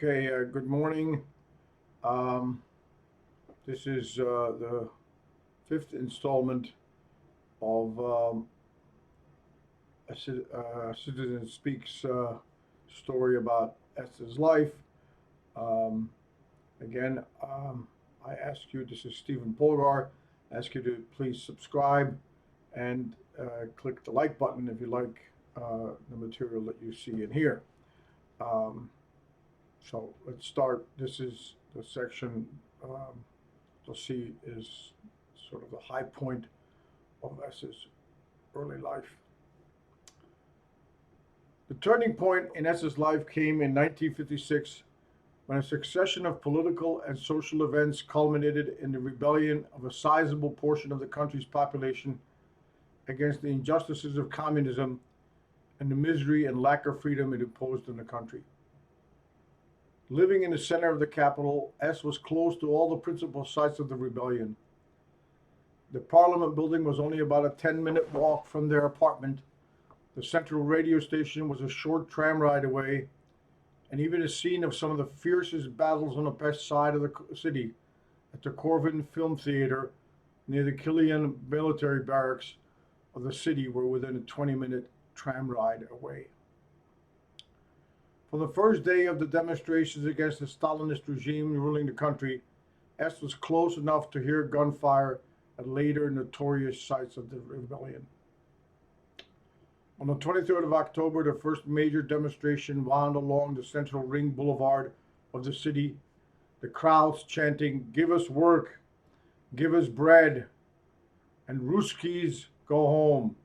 Okay, good morning. Um, this is the fifth installment of Citizen Speaks story about Esther's life. Um, again, I ask you, this is Stephen Polgar, ask you to please subscribe and click the like button if you like the material that you see and hear. Um, so let's start. This is the section. You'll see is sort of the high point of S's early life. The turning point in S's life came in 1956 when a succession of political and social events culminated in the rebellion of a sizable portion of the country's population against the injustices of communism and the misery and lack of freedom it imposed on the country. Living in the center of the capital, S was close to all the principal sites of the rebellion. The Parliament building was only about a 10-minute walk from their apartment. The central radio station was a short tram ride away, and even a scene of some of the fiercest battles on the west side of the city, at the Corvin Film Theater near the Killian military barracks of the city, were within a 20-minute tram ride away. From the first day of the demonstrations against the Stalinist regime ruling the country, S was close enough to hear gunfire at later notorious sites of the rebellion. On the 23rd of October, the first major demonstration wound along the central ring boulevard of the city, the crowds chanting, "Give us work, give us bread, and Ruskies go home."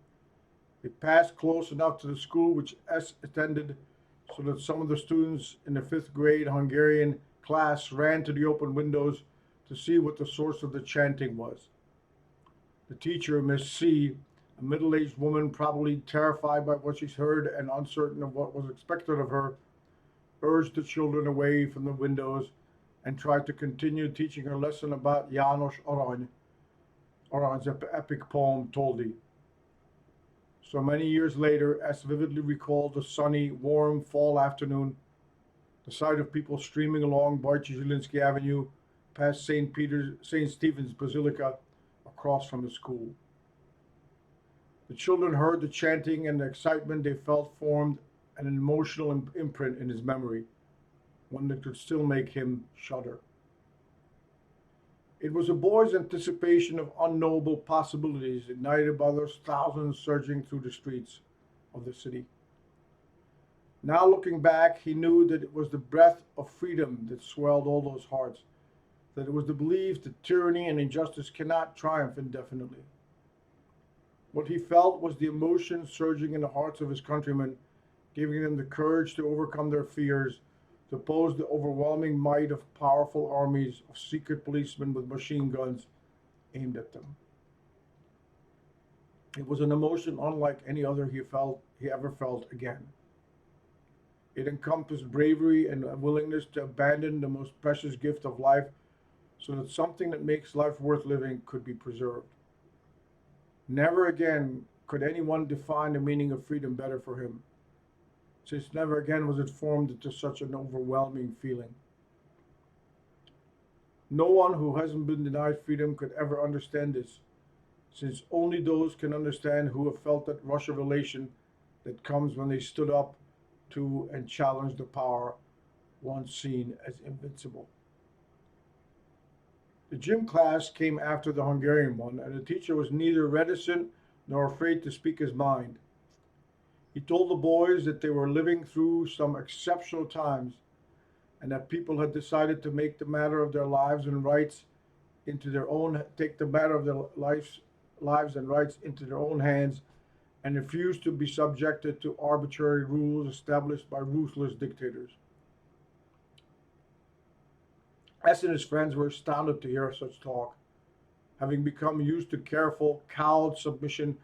It passed close enough to the school which S attended so that some of the students in the fifth grade Hungarian class ran to the open windows to see what the source of the chanting was. The teacher, Miss C, a middle-aged woman probably terrified by what she's heard and uncertain of what was expected of her, urged the children away from the windows and tried to continue teaching her lesson about János Arany's epic poem Toldi. So many years later, S vividly recalled the sunny, warm fall afternoon, the sight of people streaming along Bartosilinski Avenue past St. Stephen's Basilica across from the school. The children heard the chanting, and the excitement they felt formed an emotional imprint in his memory, one that could still make him shudder. It was a boy's anticipation of unknowable possibilities ignited by those thousands surging through the streets of the city. Now looking back, he knew that it was the breath of freedom that swelled all those hearts, that it was the belief that tyranny and injustice cannot triumph indefinitely. What he felt was the emotion surging in the hearts of his countrymen, giving them the courage to overcome their fears, to oppose the overwhelming might of powerful armies of secret policemen with machine guns aimed at them. It was an emotion unlike any other he ever felt again. It encompassed bravery and a willingness to abandon the most precious gift of life so that something that makes life worth living could be preserved. Never again could anyone define the meaning of freedom better for him, since never again was it formed into such an overwhelming feeling. No one who hasn't been denied freedom could ever understand this, since only those can understand who have felt that rush of elation that comes when they stood up to and challenged the power once seen as invincible. The gym class came after the Hungarian one, and the teacher was neither reticent nor afraid to speak his mind. He told the boys that they were living through some exceptional times and that people had decided to make the matter of their lives and rights into their own take the matter of their lives and rights into their own hands and refuse to be subjected to arbitrary rules established by ruthless dictators. S and his friends were astounded to hear such talk, having become used to careful, cowed submission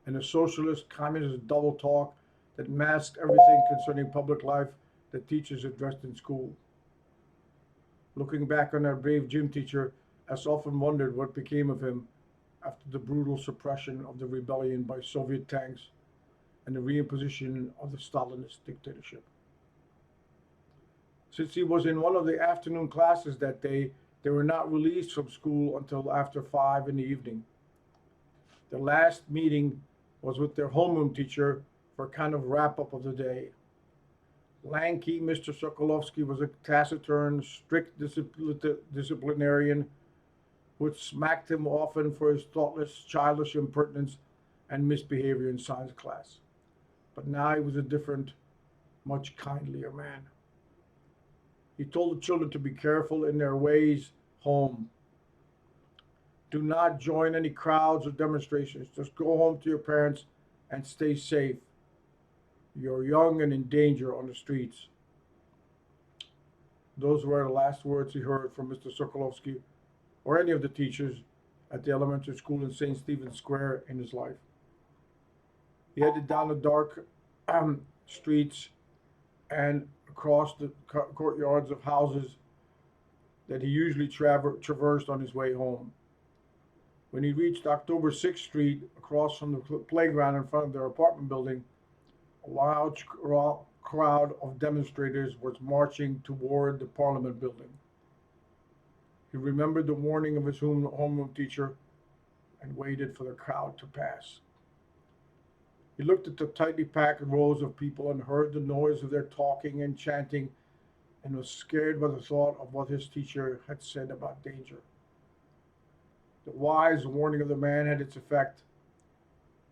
and a socialist communist double talk that masked everything concerning public life that teachers addressed in school. Looking back on our brave gym teacher, S often wondered what became of him after the brutal suppression of the rebellion by Soviet tanks and the reimposition of the Stalinist dictatorship. Since he was in one of the afternoon classes that day, they were not released from school until after 5 in the evening. The last meeting was with their homeroom teacher for a kind of wrap up of the day. Lanky Mr. Sokolovsky was a taciturn, strict disciplinarian who had smacked him often for his thoughtless, childish impertinence and misbehavior in science class. But now he was a different, much kindlier man. He told the children to be careful in their ways home. Do not join any crowds or demonstrations. Just go home to your parents and stay safe. You're young and in danger on the streets. Those were the last words he heard from Mr. Sokolovsky or any of the teachers at the elementary school in St. Stephen's Square in his life. He headed down the dark streets and across the courtyards of houses that he usually traversed on his way home. When he reached October 6th Street, across from the playground in front of their apartment building, a large crowd of demonstrators was marching toward the Parliament building. He remembered the warning of his homeroom teacher and waited for the crowd to pass. He looked at the tightly packed rows of people and heard the noise of their talking and chanting and was scared by the thought of what his teacher had said about danger. The wise warning of the man had its effect,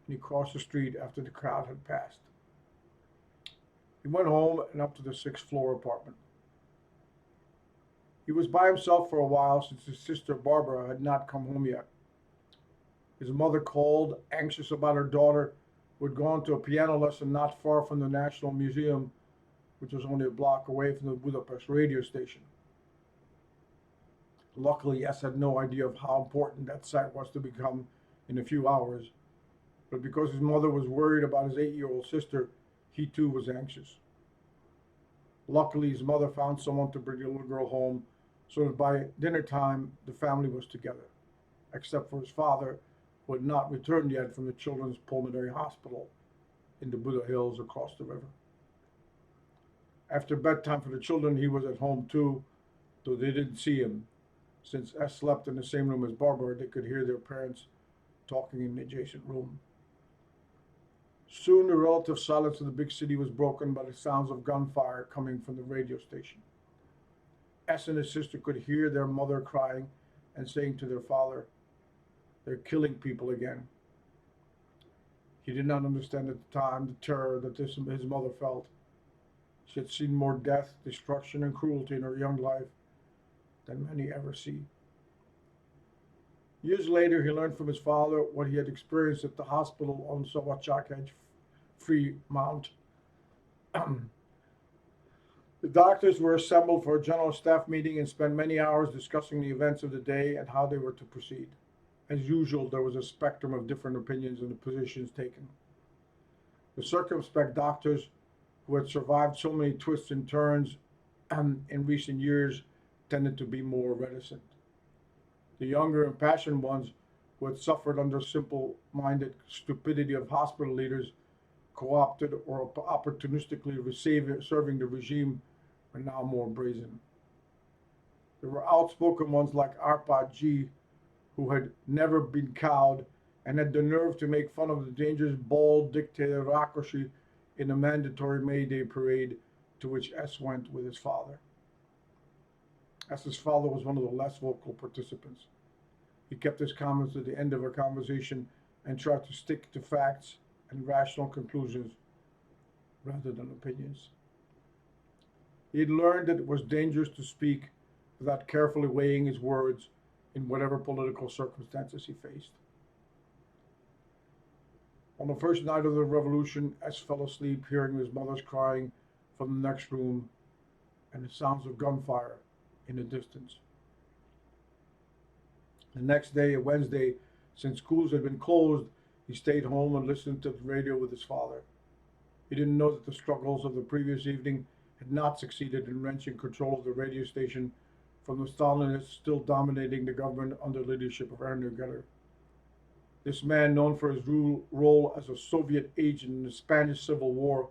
and he crossed the street after the crowd had passed. He went home and up to the 6th-floor apartment. He was by himself for a while since his sister Barbara had not come home yet. His mother called, anxious about her daughter, who had gone to a piano lesson not far from the National Museum, which was only a block away from the Budapest radio station. Luckily, S had no idea of how important that site was to become in a few hours, but because his mother was worried about his 8-year-old sister, he too was anxious. Luckily, his mother found someone to bring the little girl home, so that by dinner time, the family was together, except for his father, who had not returned yet from the Children's Pulmonary Hospital in the Buda Hills across the river. After bedtime for the children, he was at home too, though they didn't see him. Since S slept in the same room as Barbara, they could hear their parents talking in the adjacent room. Soon the relative silence of the big city was broken by the sounds of gunfire coming from the radio station. S and his sister could hear their mother crying and saying to their father, "They're killing people again." He did not understand at the time the terror that his mother felt. She had seen more death, destruction, and cruelty in her young life than many ever see. Years later, he learned from his father what he had experienced at the hospital on Sawachak Fremont. The doctors were assembled for a general staff meeting and spent many hours discussing the events of the day and how they were to proceed. As usual, there was a spectrum of different opinions and the positions taken. The circumspect doctors, who had survived so many twists and turns in recent years, tended to be more reticent. The younger, impassioned ones, who had suffered under simple-minded stupidity of hospital leaders, co-opted or opportunistically serving the regime, were now more brazen. There were outspoken ones like Arpad G, who had never been cowed and had the nerve to make fun of the dangerous bald dictatorocracy in a mandatory May Day parade to which S went with his father. S's father was one of the less vocal participants. He kept his comments at the end of a conversation and tried to stick to facts and rational conclusions rather than opinions. He had learned that it was dangerous to speak without carefully weighing his words in whatever political circumstances he faced. On the first night of the revolution, S fell asleep hearing his mother's crying from the next room and the sounds of gunfire in the distance. The next day, a Wednesday, since schools had been closed, he stayed home and listened to the radio with his father. He didn't know that the struggles of the previous evening had not succeeded in wrenching control of the radio station from the Stalinists still dominating the government under leadership of Ernest Geller. This man, known for his role as a Soviet agent in the Spanish Civil War,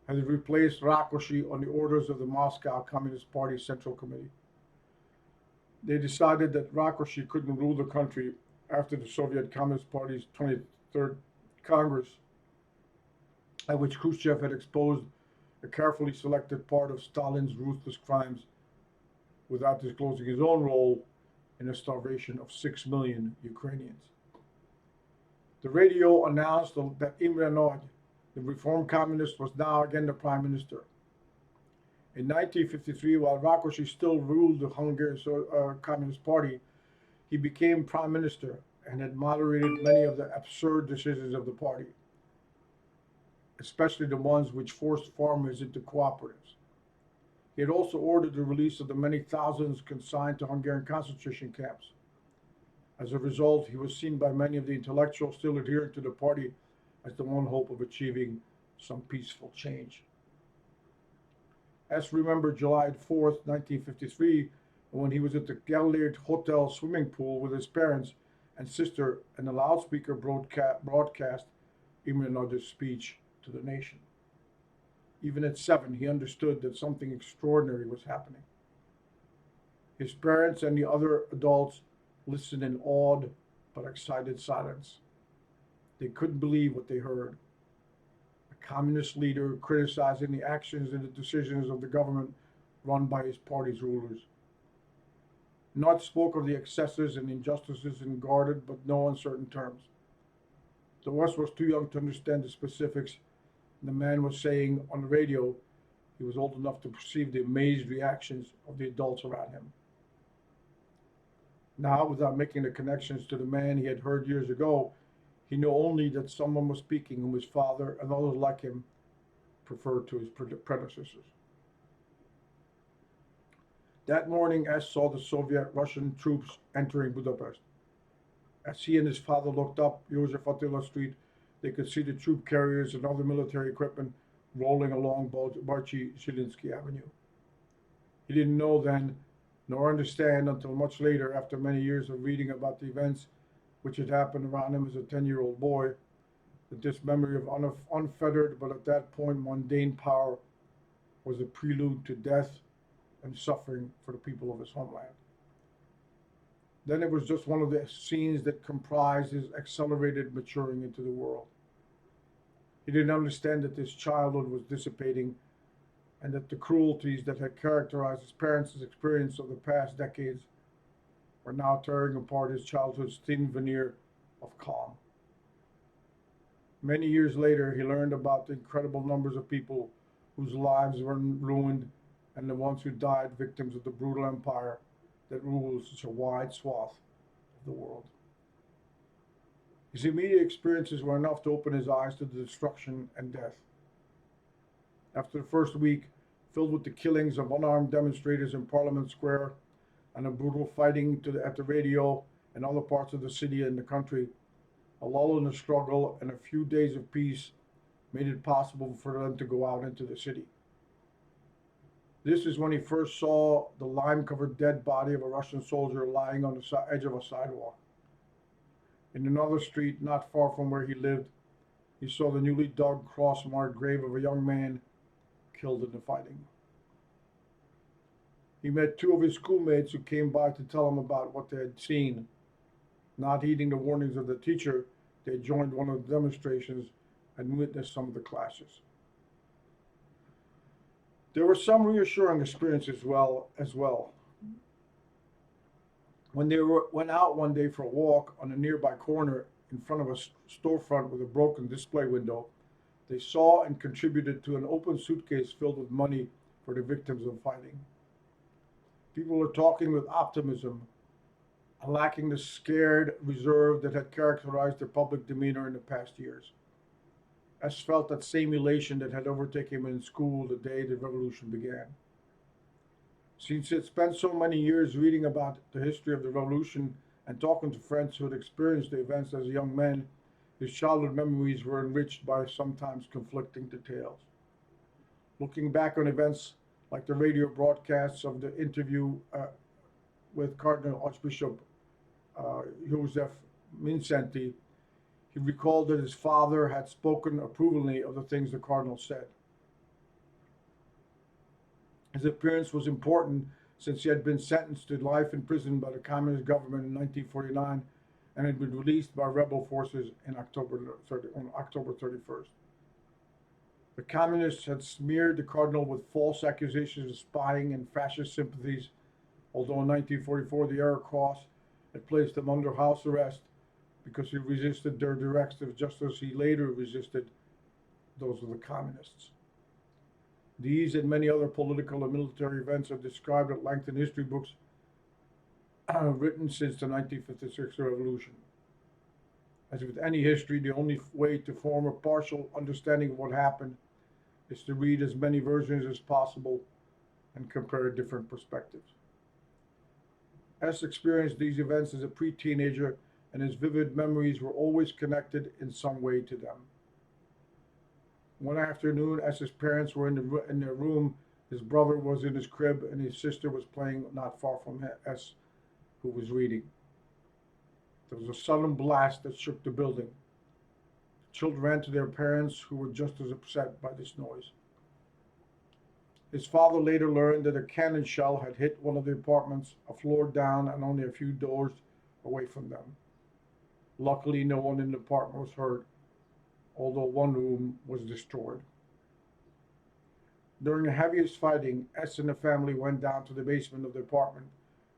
has replaced Rakosi on the orders of the Moscow Communist Party Central Committee. They decided that Rakosi couldn't rule the country after the Soviet Communist Party's 23rd Congress, at which Khrushchev had exposed a carefully selected part of Stalin's ruthless crimes without disclosing his own role in the starvation of 6 million Ukrainians. The radio announced that Imre Nagy, the reformed communist, was now again the prime minister. In 1953, while Rakosi still ruled the Hungarian Communist Party, he became prime minister and had moderated many of the absurd decisions of the party, especially the ones which forced farmers into cooperatives. He had also ordered the release of the many thousands consigned to Hungarian concentration camps. As a result, he was seen by many of the intellectuals still adhering to the party as the one hope of achieving some peaceful change. As remembered July 4th, 1953, when he was at the Gellert Hotel swimming pool with his parents and sister, and the loudspeaker broadcast Imre Nagy's speech to the nation. Even at 7, he understood that something extraordinary was happening. His parents and the other adults listened in awed but excited silence. They couldn't believe what they heard. A communist leader criticizing the actions and the decisions of the government run by his party's rulers. Nagy spoke of the excesses and injustices in guarded but no uncertain terms. The West was too young to understand the specifics. The man was saying on the radio he was old enough to perceive the amazed reactions of the adults around him. Now, without making the connections to the man he had heard years ago, he knew only that someone was speaking whom his father and others like him preferred to his predecessors. That morning, S saw the Soviet-Russian troops entering Budapest. As he and his father looked up Josef Attila Street, they could see the troop carriers and other military equipment rolling along Barchy-Zielinski Avenue. He didn't know then, nor understand until much later, after many years of reading about the events which had happened around him as a 10-year-old boy, that this memory of unfettered but at that point mundane power was a prelude to death and suffering for the people of his homeland. Then it was just one of the scenes that comprised his accelerated maturing into the world. He didn't understand that his childhood was dissipating and that the cruelties that had characterized his parents' experience of the past decades were now tearing apart his childhood's thin veneer of calm. Many years later, he learned about the incredible numbers of people whose lives were ruined and the ones who died victims of the brutal empire that rules such a wide swath of the world. His immediate experiences were enough to open his eyes to the destruction and death. After the first week, filled with the killings of unarmed demonstrators in Parliament Square and the brutal fighting at the radio and other parts of the city and the country, a lull in the struggle and a few days of peace made it possible for them to go out into the city. This is when he first saw the lime-covered dead body of a Russian soldier lying on the edge of a sidewalk. In another street not far from where he lived, he saw the newly dug cross-marked grave of a young man killed in the fighting. He met 2 of his schoolmates who came by to tell him about what they had seen. Not heeding the warnings of the teacher, they joined one of the demonstrations and witnessed some of the clashes. There were some reassuring experiences as well. When they went out one day for a walk on a nearby corner in front of a storefront with a broken display window, they saw and contributed to an open suitcase filled with money for the victims of fighting. People were talking with optimism, lacking the scared reserve that had characterized their public demeanor in the past years. S felt that same elation that had overtaken him in school the day the revolution began. Since he had spent so many years reading about the history of the revolution and talking to friends who had experienced the events as a young man, his childhood memories were enriched by sometimes conflicting details. Looking back on events like the radio broadcasts of the interview with Cardinal Archbishop Joseph Vincenti, he recalled that his father had spoken approvingly of the things the cardinal said. His appearance was important since he had been sentenced to life in prison by the communist government in 1949 and had been released by rebel forces on October 31st. The communists had smeared the cardinal with false accusations of spying and fascist sympathies, although in 1944 the Arrow Cross had placed him under house arrest because he resisted their directives just as he later resisted those of the communists. These and many other political and military events are described at length in history books written since the 1956 revolution. As with any history, the only way to form a partial understanding of what happened is to read as many versions as possible and compare different perspectives. S experienced these events as a pre-teenager, and his vivid memories were always connected in some way to them. One afternoon, as his parents were in their room, his brother was in his crib and his sister was playing not far from S, who was reading. There was a sudden blast that shook the building. The children ran to their parents, who were just as upset by this noise. His father later learned that a cannon shell had hit one of the apartments, a floor down and only a few doors away from them. Luckily, no one in the apartment was hurt, although one room was destroyed. During the heaviest fighting, S and the family went down to the basement of the apartment,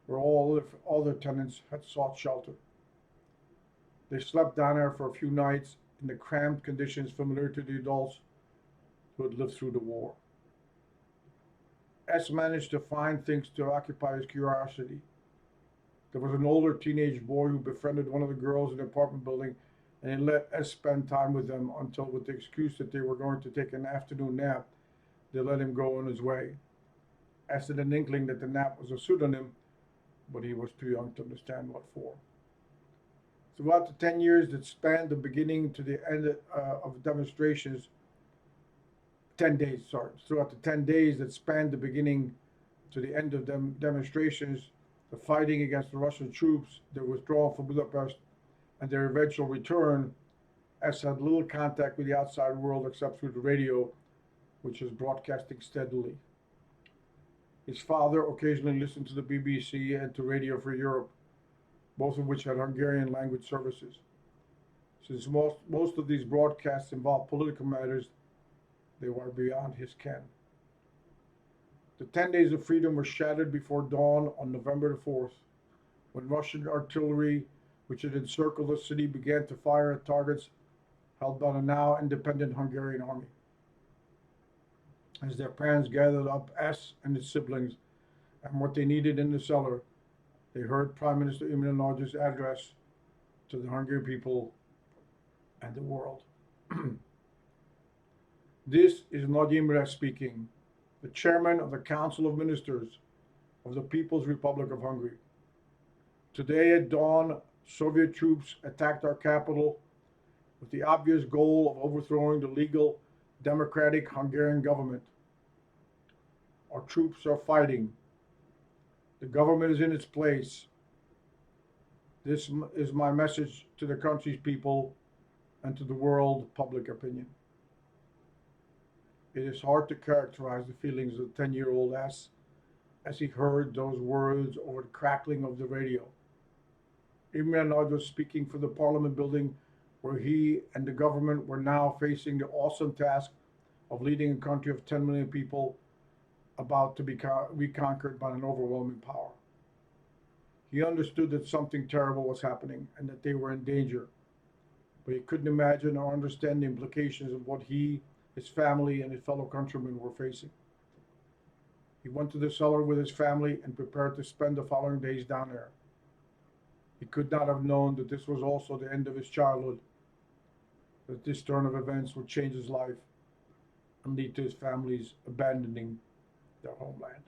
where all other tenants had sought shelter. They slept down there for a few nights in the cramped conditions familiar to the adults who had lived through the war. S managed to find things to occupy his curiosity. There was an older teenage boy who befriended one of the girls in the apartment building, and he let S spend time with them until, with the excuse that they were going to take an afternoon nap, they let him go on his way. S had an inkling that the nap was a pseudonym, but he was too young to understand what for. Throughout the 10 years that spanned the beginning to the end of demonstrations, 10 days, sorry, throughout the 10 days that spanned the beginning to the end of demonstrations, the fighting against the Russian troops, their withdrawal from Budapest, and their eventual return, S had little contact with the outside world except through the radio, which was broadcasting steadily. His father occasionally listened to the BBC and to Radio Free Europe, both of which had Hungarian language services. Since most of these broadcasts involved political matters, they were beyond his ken. The 10 days of freedom were shattered before dawn on November the 4th, when Russian artillery, which had encircled the city, began to fire at targets held by the now independent Hungarian army. As their parents gathered up S and his siblings and what they needed in the cellar, they heard Prime Minister Imre Nagy's address to the Hungarian people and the world. This is Nagy Imre speaking, the chairman of the Council of Ministers of the People's Republic of Hungary. Today at dawn, Soviet troops attacked our capital with the obvious goal of overthrowing the legal, democratic Hungarian government. Our troops are fighting. The government is in its place. This is my message to the country's people and to the world public opinion. It is hard to characterize the feelings of the 10-year-old S as he heard those words over the crackling of the radio. Imre Nagy was speaking for the parliament building, where he and the government were now facing the awesome task of leading a country of 10 million people about to be reconquered by an overwhelming power. He understood that something terrible was happening and that they were in danger, but he couldn't imagine or understand the implications of what he, his family, and his fellow countrymen were facing. He went to the cellar with his family and prepared to spend the following days down there. He could not have known that this was also the end of his childhood, that this turn of events would change his life and lead to his family's abandoning their homeland.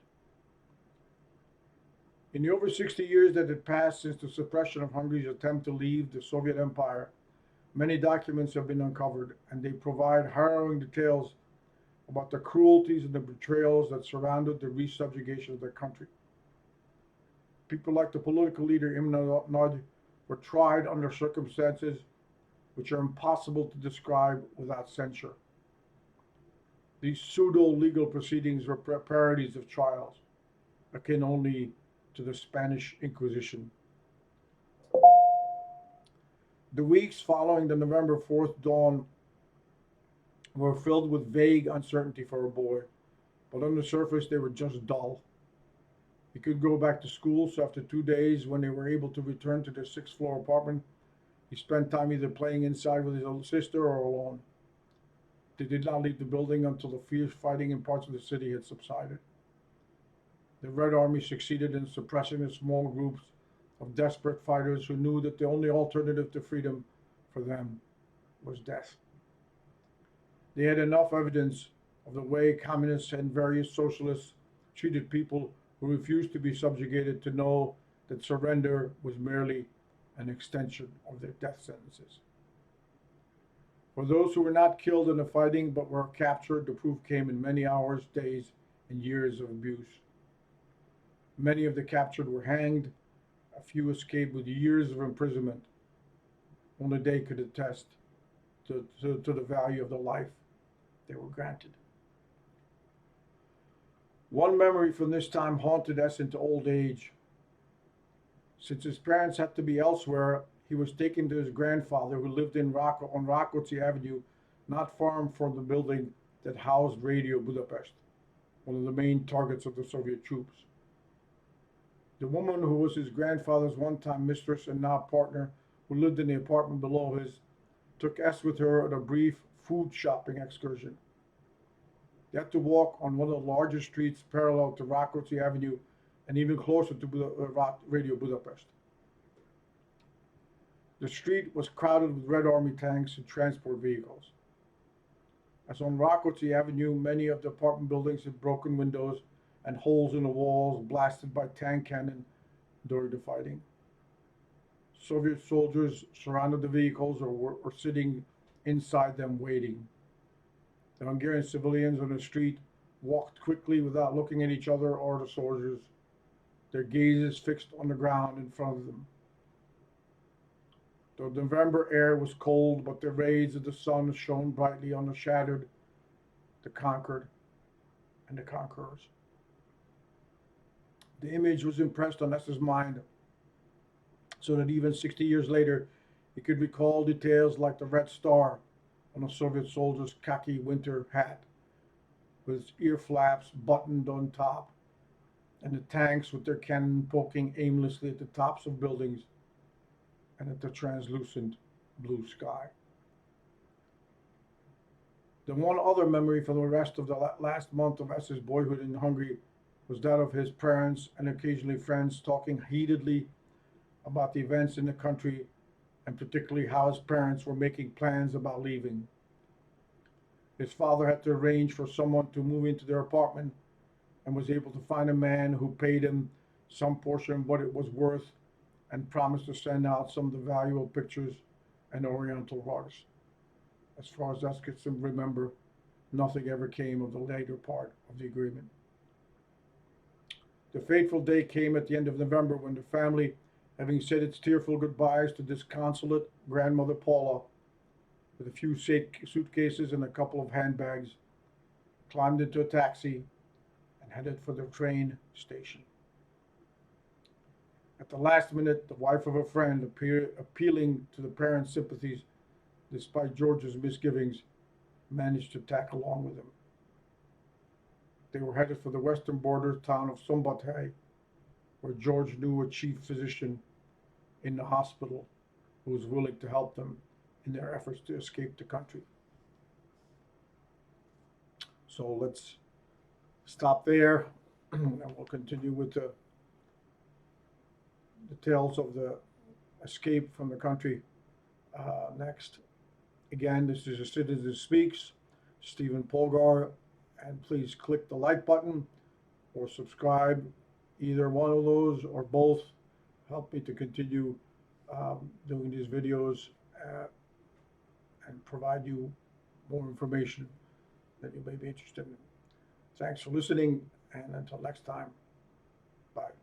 In the over 60 years that had passed since the suppression of Hungary's attempt to leave the Soviet Empire, many documents have been uncovered, and they provide harrowing details about the cruelties and the betrayals that surrounded the resubjugation of their country. People like the political leader Imre Nagy were tried under circumstances which are impossible to describe without censure. These pseudo-legal proceedings were parodies of trials, akin only to the Spanish Inquisition. The weeks following the November 4th dawn were filled with vague uncertainty for a boy, but on the surface they were just dull. He could go back to school, so after 2 days, when they were able to return to their sixth-floor apartment, he spent time either playing inside with his older sister or alone. They did not leave the building until the fierce fighting in parts of the city had subsided. The Red Army succeeded in suppressing the small groups of desperate fighters who knew that the only alternative to freedom for them was death. They had enough evidence of the way communists and various socialists treated people who refused to be subjugated to know that surrender was merely an extension of their death sentences. For those who were not killed in the fighting but were captured, the proof came in many hours, days, and years of abuse. Many of the captured were hanged. A few escaped with years of imprisonment. Only they could attest to the value of the life they were granted. One memory from this time haunted S into old age. Since his parents had to be elsewhere, he was taken to his grandfather, who lived on Rákóczi Avenue, not far from the building that housed Radio Budapest, one of the main targets of the Soviet troops. The woman who was his grandfather's one-time mistress and now partner, who lived in the apartment below his, took S with her on a brief food shopping excursion. They had to walk on one of the largest streets parallel to Rákóczi Avenue and even closer to Radio Budapest. The street was crowded with Red Army tanks and transport vehicles. As on Rákóczi Avenue, many of the apartment buildings had broken windows and holes in the walls blasted by tank cannon during the fighting. Soviet soldiers surrounded the vehicles or were sitting inside them waiting. The Hungarian civilians on the street walked quickly without looking at each other or the soldiers, their gazes fixed on the ground in front of them. The November air was cold, but the rays of the sun shone brightly on the shattered, the conquered, and the conquerors. The image was impressed on S's mind, so that even 60 years later, he could recall details like the red star on a Soviet soldier's khaki winter hat, with its ear flaps buttoned on top, and the tanks with their cannon poking aimlessly at the tops of buildings and at the translucent blue sky. The one other memory from the rest of the last month of S's boyhood in Hungary was that of his parents and occasionally friends talking heatedly about the events in the country, and particularly how his parents were making plans about leaving. His father had to arrange for someone to move into their apartment and was able to find a man who paid him some portion of what it was worth and promised to send out some of the valuable pictures and oriental rugs. As far as us can remember, nothing ever came of the later part of the agreement. The fateful day came at the end of November when the family, having said its tearful goodbyes to disconsolate grandmother Paula, with a few suitcases and a couple of handbags, climbed into a taxi and headed for the train station. At the last minute, the wife of a friend, appealing to the parents' sympathies despite George's misgivings, managed to tack along with him. They were headed for the western border town of Szombathely, where George knew a chief physician in the hospital who was willing to help them in their efforts to escape the country. So let's stop there, and we'll continue with the details of the escape from the country next. Again, this is A Citizen Speaks, Stephen Polgar, and please click the like button or subscribe, either one of those or both. Help me to continue doing these videos and provide you more information that you may be interested in. Thanks for listening, and until next time, bye.